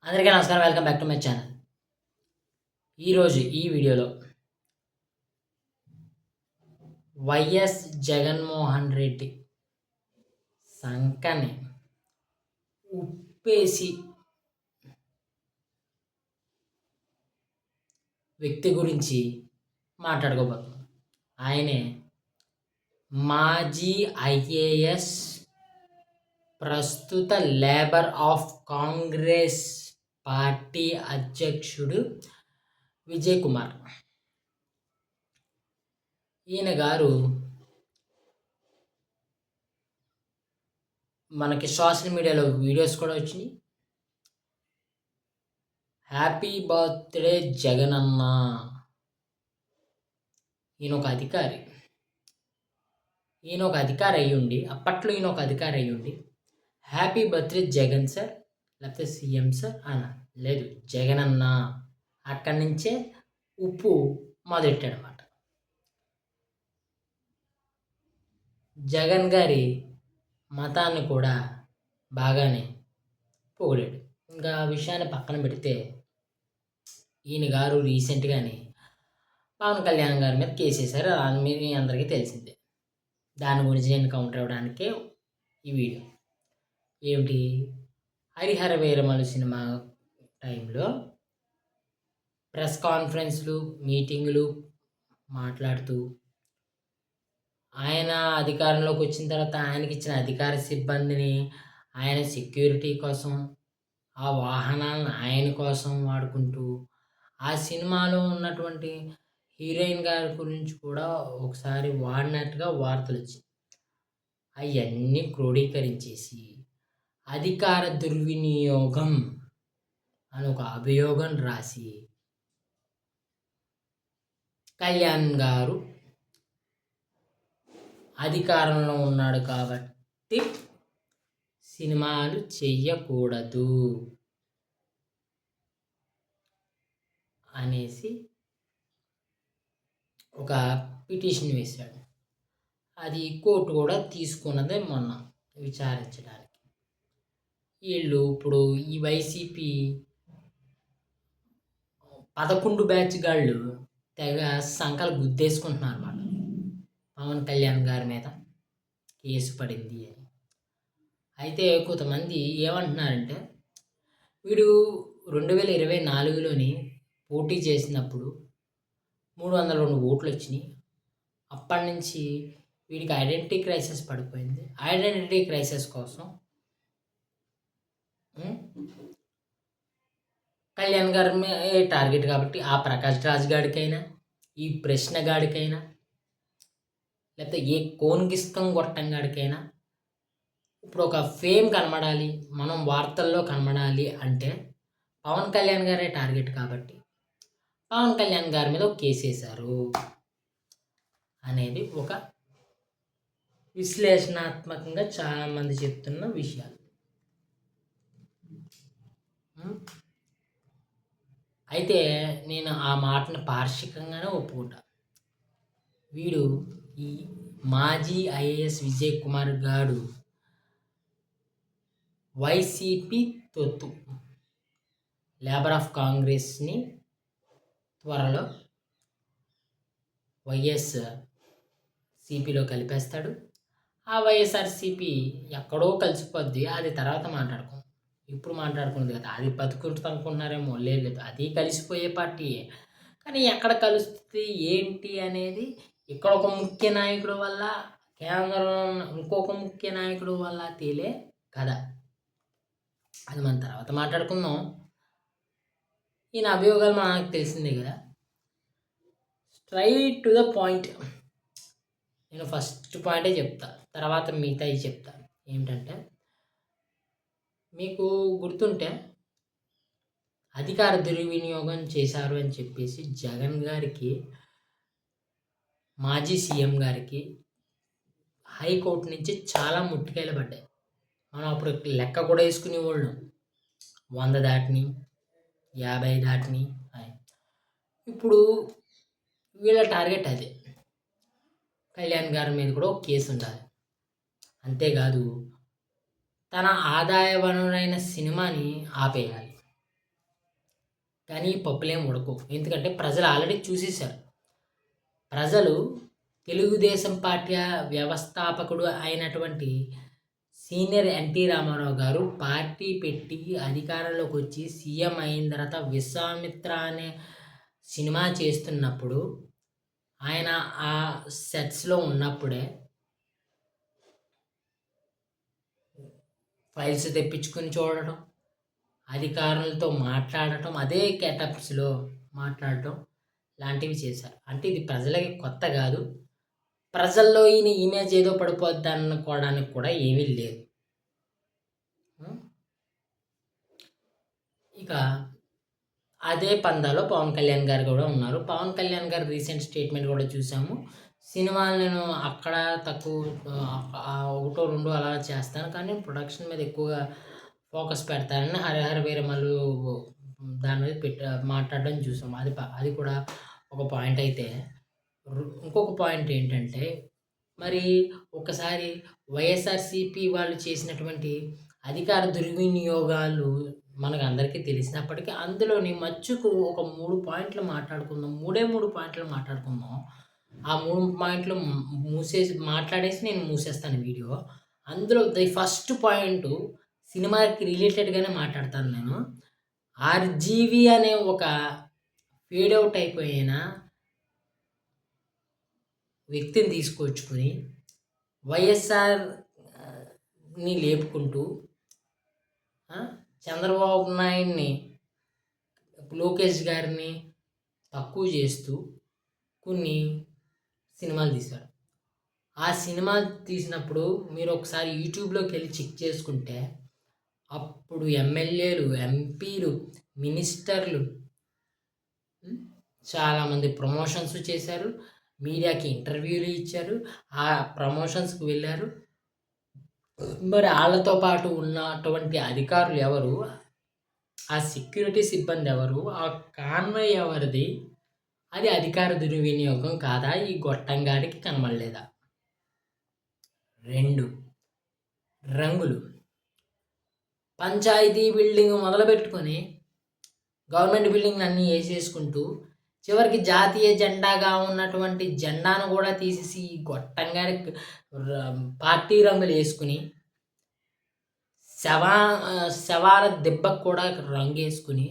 అందరికీ నమస్కారం. Welcome back to my channel. ఈరోజు ఈ వీడియోలో వైఎస్ జగన్మోహన్ రెడ్డి సంకని ఉప్పేసి వ్యక్తి గురించి మాట్లాడుకోబోతున్నాం. ఆయనే మాజీ ఐఏఎస్, ప్రస్తుత లేబర్ ఆఫ్ కాంగ్రెస్ పార్టీ అధ్యక్షుడు విజయ్ కుమార్. ఈయన గారు మనకి సోషల్ మీడియాలో వీడియోస్ కూడా వచ్చినాయి. హ్యాపీ బర్త్డే జగన్ అన్న. ఈయన ఒక అధికారి అయ్యుండి, అప్పట్లో ఈయన ఒక అధికారి అయ్యుండి హ్యాపీ బర్త్డే జగన్ సార్ లేకపోతే సీఎం సార్ అన్న, లేదు జగన్ అన్న. అక్కడి నుంచే ఉప్పు మొదలెట్టాడనమాట. జగన్ గారి మతాన్ని కూడా బాగానే పొగిడాడు. ఇంకా ఆ విషయాన్ని పక్కన పెడితే ఈయన గారు రీసెంట్గానే పవన్ కళ్యాణ్ గారి మీద కేసు వేశారు. దాని మీద మీ అందరికీ తెలిసిందే. దాని గురించి నేను కౌంటర్ అవ్వడానికే ఈ వీడియో. ఏమిటి, హరిహర వీరమలు సినిమా టైంలో ప్రెస్ కాన్ఫరెన్స్లు, మీటింగులు మాట్లాడుతూ ఆయన అధికారంలోకి వచ్చిన తర్వాత ఆయనకి ఇచ్చిన అధికార సిబ్బందిని ఆయన సెక్యూరిటీ కోసం, ఆ వాహనాలను ఆయన కోసం వాడుకుంటూ, ఆ సినిమాలో ఉన్నటువంటి హీరోయిన్ గారి గురించి కూడా ఒకసారి వాడినట్టుగా వార్తలు వచ్చాయి. అవన్నీ క్రోడీకరించేసి అధికార దుర్వినియోగం అని ఒక అభియోగం రాసి కళ్యాణ్ గారు అధికారంలో ఉన్నాడు కాబట్టి సినిమాలు చెయ్యకూడదు అనేసి ఒక పిటిషన్ వేశాడు. అది కోర్టు కూడా తీసుకున్నదే మొన్న విచారించడానికి. వీళ్ళు ఇప్పుడు ఈ వైసీపీ 11 బ్యాచ్ గాళ్ళు తెగ సంకలు గుద్దేసుకుంటున్నారు అన్నమాట. పవన్ కళ్యాణ్ గారి మీద కేసు పడింది అని. అయితే కొంతమంది ఏమంటున్నారంటే, వీడు 2024లోని పోటీ చేసినప్పుడు 302 ఓట్లు వచ్చినాయి. అప్పటి నుంచి వీడికి ఐడెంటిటీ క్రైసిస్ పడిపోయింది. ఐడెంటిటీ క్రైసిస్ కోసం కళ్యాణ్ గారి టార్గెట్ కాబట్టి ఆ ప్రకాష్ రాజ్ గాడికైనా, ఈ ప్రశ్న గాడికైనా, లేకపోతే ఏ కోన్గిస్కం గొట్టం గాడికైనా ఇప్పుడు ఒక ఫేమ్ కనబడాలి, మనం వార్తల్లో కనబడాలి అంటే పవన్ కళ్యాణ్ గారే టార్గెట్ కాబట్టి పవన్ కళ్యాణ్ గారి మీద ఒక కేసు వేశారు అనేది ఒక విశ్లేషణాత్మకంగా చాలామంది చెప్తున్న విషయాలు. అయితే నేను ఆ మాటను పార్షికంగానే ఒప్పుకుంటా. వీడు ఈ మాజీ ఐఏఎస్ విజయ్ కుమార్ గారు వైసీపీ తొత్తు, లేబర్ ఆఫ్ కాంగ్రెస్ని త్వరలో వైఎస్ సిపిలో కలిపేస్తాడు. ఆ వైఎస్ఆర్సిపి ఎక్కడో కలిసిపోద్ది. అది తర్వాత మాట్లాడుకో, ఇప్పుడు మాట్లాడుకున్నది కదా. అది బతుకుంటుంది అనుకుంటున్నారేమో. లేదు, అది కలిసిపోయే పార్టీయే. కానీ ఎక్కడ కలుస్తుంది ఏంటి అనేది ఇక్కడ ఒక ముఖ్య నాయకుడు వల్ల, కేంద్రంలో ఇంకొక ముఖ్య నాయకుడు వల్ల తేలే కదా. అది మన తర్వాత మాట్లాడుకుందాం. ఈయన అభియోగాలు మనకు తెలిసిందే కదా. Straight to the point. నేను ఫస్ట్ పాయింటే చెప్తా, తర్వాత మిగతాయి చెప్తా. ఏమిటంటే, మీకు గుర్తుంటే అధికార దుర్వినియోగం చేశారు అని చెప్పేసి జగన్ గారికి, మాజీ సీఎం గారికి హైకోర్టు నుంచి చాలా ముట్టికాయలు పడ్డాయి. మనం అప్పుడు లెక్క కూడా వేసుకునేవాళ్ళం. 100 దాటిని, 50 దాటిని. ఇప్పుడు వీళ్ళ టార్గెట్ అదే. కళ్యాణ్ గారి మీద కూడా ఒక కేసు ఉండాలి. అంతేకాదు, తన ఆదాయ వనరైన సినిమాని ఆపేయాలి. కానీ ఈ పప్పులేం ఉడకవు. ఎందుకంటే ప్రజలు ఆల్రెడీ చూసేశారు. ప్రజలు తెలుగుదేశం పార్టీ వ్యవస్థాపకుడు అయినటువంటి సీనియర్ ఎన్టీ రామారావు గారు పార్టీ పెట్టి అధికారంలోకి వచ్చి సీఎం అయిన తర్వాత విశ్వామిత్ర అనే సినిమా చేస్తున్నప్పుడు ఆయన ఆ సెట్స్లో ఉన్నప్పుడే ఫైల్స్ తెప్పించుకొని చూడటం, అధికారులతో మాట్లాడటం, అదే గెటప్స్లో మాట్లాడటం లాంటివి చేశారు. అంటే ఇది ప్రజలకి కొత్త కాదు. ప్రజల్లో ఈయన ఇమేజ్ ఏదో పడిపోద్ది అనుకోవడానికి కూడా ఏమీ లేదు. ఇక అదే పందాలో పవన్ కళ్యాణ్ గారు కూడా ఉన్నారు. పవన్ కళ్యాణ్ గారు రీసెంట్ స్టేట్మెంట్ కూడా చూసాము. సినిమాలు నేను అక్కడ తక్కువ ఒకటో రెండో అలా చేస్తాను, కానీ ప్రొడక్షన్ మీద ఎక్కువగా ఫోకస్ పెడతానని హరిహర వీరమల్లు దాని మీద మాట్లాడడం చూసాం. అది కూడా ఒక పాయింట్ అయితే, ఇంకొక పాయింట్ ఏంటంటే, మరి ఒకసారి వైఎస్ఆర్సీపీ వాళ్ళు చేసినటువంటి అధికార దుర్వినియోగాలు మనకు అందరికీ తెలిసినప్పటికీ అందులోని మచ్చుకు ఒక 3 పాయింట్లు మాట్లాడుకుందాం. 3 పాయింట్లు మాట్లాడుకుందాం. ఆ 3 పాయింట్లు మాట్లాడేసి నేను మూసేస్తాను వీడియో. అందులో ది ఫస్ట్ పాయింట్ సినిమాకి రిలేటెడ్గానే మాట్లాడతాను నేను. ఆర్జీవి అనే ఒక ఫేడ్ అవుట్ అయిపోయిన వ్యక్తిని తీసుకొచ్చుకొని వైఎస్ఆర్ని లేపుకుంటూ చంద్రబాబు నాయుడిని, లోకేష్ గారిని తక్కువ చేస్తూ కొన్ని సినిమాలు తీశారు. ఆ సినిమా తీసినప్పుడు మీరు ఒకసారి యూట్యూబ్లోకి వెళ్ళి చెక్ చేసుకుంటే అప్పుడు ఎమ్మెల్యేలు, ఎంపీలు, మినిస్టర్లు చాలామంది ప్రమోషన్స్ చేశారు, మీడియాకి ఇంటర్వ్యూలు ఇచ్చారు, ఆ ప్రమోషన్స్కి వెళ్ళారు. మరి వాళ్ళతో పాటు ఉన్నటువంటి అధికారులు ఎవరు, ఆ సెక్యూరిటీ సిబ్బంది ఎవరు, ఆ కాన్వాయ్ ఎవరిది, అది అధికార దుర్వినియోగం కాదా? ఈ గొట్టంగాడికి కనబడలేదా? 2 రంగులు. పంచాయతీ బిల్డింగ్ మొదలుపెట్టుకొని గవర్నమెంట్ బిల్డింగ్లు అన్నీ వేసేసుకుంటూ చివరికి జాతీయ జెండాగా ఉన్నటువంటి జెండాను కూడా తీసేసి గొట్టంగాడి పార్టీ రంగులు వేసుకుని శవాల దెబ్బకు కూడా రంగు వేసుకుని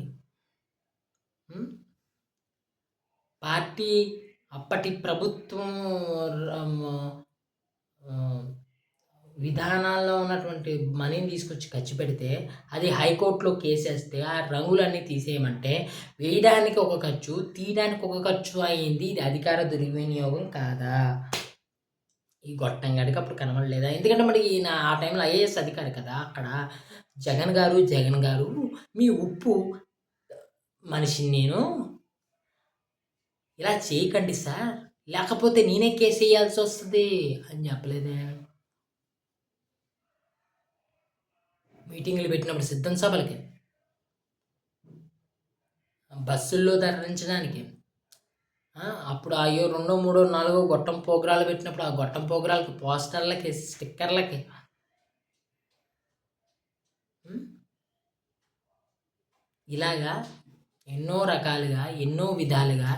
పార్టీ అప్పటి ప్రభుత్వం విధానాల్లో ఉన్నటువంటి మనీని తీసుకొచ్చి ఖర్చు పెడితే అది హైకోర్టులో కేసేస్తే ఆ రంగులన్నీ తీసేయమంటే వేయడానికి ఒక ఖర్చు, తీయడానికి ఒక ఖర్చు అయింది. ఇది అధికార దుర్వినియోగం కాదా? ఈ గొట్టంగాడికి అప్పుడు కనబడలేదా? ఎందుకంటే మరి ఈయన ఆ టైంలో ఐఏఎస్ అధికారి కదా. అక్కడ జగన్ గారు మీ ఉప్పు మనిషిని నేను ఇలా చేయకండి సార్, లేకపోతే నేనే కేసు వేయాల్సి వస్తుంది అని చెప్పలేదే. మీటింగులు పెట్టినప్పుడు సిద్ధం సభలకి, బస్సుల్లో తరలించడానికి, అప్పుడు అయ్యో 2, 3, 4 గొట్టం పోగ్రాలు పెట్టినప్పుడు ఆ గొట్టం పోగ్రాలకి, పోస్టర్లకి, స్టిక్కర్లకి ఇలాగా ఎన్నో రకాలుగా, ఎన్నో విధాలుగా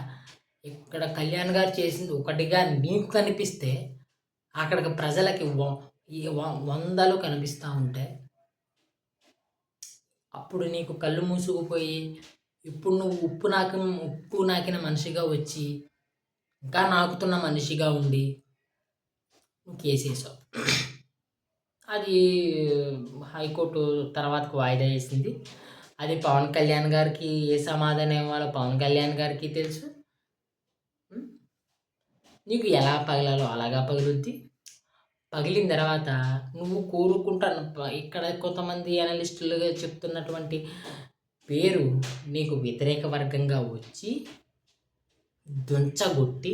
ఇక్కడ కళ్యాణ్ గారు చేసింది ఒకటిగా నీకు కనిపిస్తే అక్కడికి ప్రజలకి వందలు కనిపిస్తూ ఉంటాయి. అప్పుడు నీకు కళ్ళు మూసుకుపోయి ఇప్పుడు నువ్వు ఉప్పు నాకిన మనిషిగా వచ్చి ఇంకా నాకుతున్న మనిషిగా ఉండి నువ్వు కేసేసావు. అది హైకోర్టు తర్వాతకు వాయిదా వేసింది. అది పవన్ కళ్యాణ్ గారికి ఏ సమాధానం ఇవ్వాలో పవన్ కళ్యాణ్ గారికి తెలుసు. నీకు ఎలా పగలాలో అలాగా పగులుద్ది. పగిలిన తర్వాత నువ్వు కోరుకుంటాను, ఇక్కడ కొంతమంది అనలిస్టులుగా చెప్తున్నటువంటి పేరు నీకు వ్యతిరేక వర్గంగా వచ్చి దుంచగొట్టి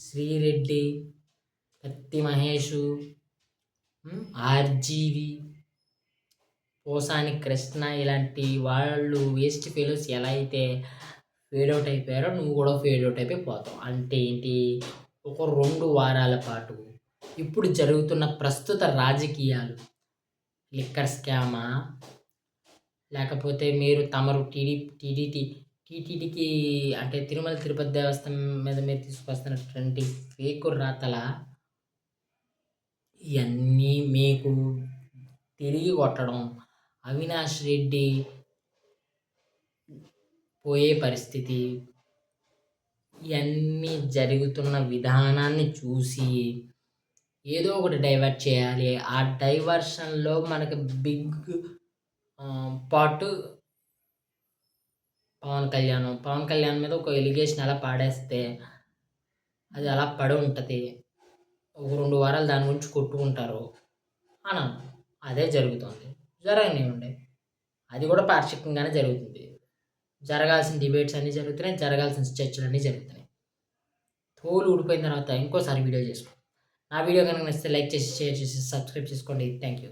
శ్రీరెడ్డి, కత్తి మహేషు, ఆర్జీవి, పోసాని కృష్ణ ఇలాంటి వాళ్ళు వేస్ట్ ఫెలోస్ ఎలా అయితే ఫేడ్ అవుట్ అయిపోయారో నువ్వు కూడా ఫేడ్ అవుట్ అయిపోతావు. అంటే ఏంటి? ఒక 2 వారాల పాటు ఇప్పుడు జరుగుతున్న ప్రస్తుత రాజకీయాలు లిక్కర్ స్కామా? లేకపోతే మీరు తమరు టీటీడీకి అంటే తిరుమల తిరుపతి దేవస్థానం మీద మీరు తీసుకొస్తున్నటువంటి ఫేకు రాతలా? ఇయన్నీ మీకు తిరిగి కొట్టడం, అవినాష్ రెడ్డి పోయే పరిస్థితి, ఇయన్నీ జరుగుతున్న విధానాన్ని చూసి ఏదో ఒకటి డైవర్ట్ చేయాలి. ఆ డైవర్షన్‌లో మనకి బిగ్ పార్ట్ పవన్ కళ్యాణ్. పవన్ కళ్యాణ్ మీద ఒక ఎలిగేషన్ అలా పాడేస్తే అది అలా పడి ఉంటది. ఒక 2 వారాలు దాని గురించి కొట్టుకుంటారు. అనను. అదే జరుగుతోంది. జరగనివ్వండి. అది కూడా పాక్షికంగానే జరుగుతుంది. జరగాల్సిన డిబేట్స్ అన్నీ జరుగుతున్నాయి. జరగాల్సిన చర్చలన్నీ జరుగుతున్నాయి. తోలు ఊడిపోయిన తర్వాత ఇంకోసారి వీడియో చేసుకో. నా వీడియో కనుక నచ్చితే లైక్ చేసి, షేర్ చేసి, సబ్స్క్రైబ్ చేసుకోండి. Thank you.